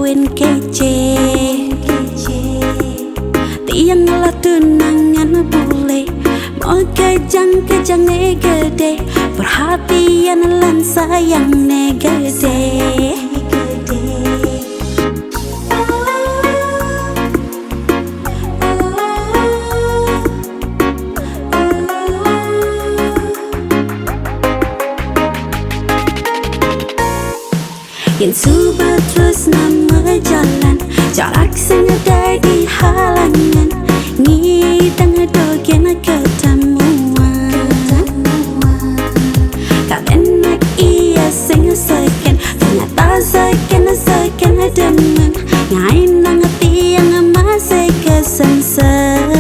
buin kece tiang lah tunangan bule mau kejang gede perhatian lan sayang gede. Yang subat terus nama jalan jarak sengaja di halangan ngidang dogen ketemuan tak enak iya segen ternyata segen demen ngain ngerti yang masih kesensen.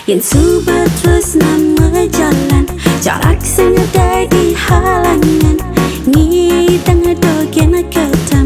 Yang subat terus nama jalan jarak sengaja di halangan ngidang dogen ketemuan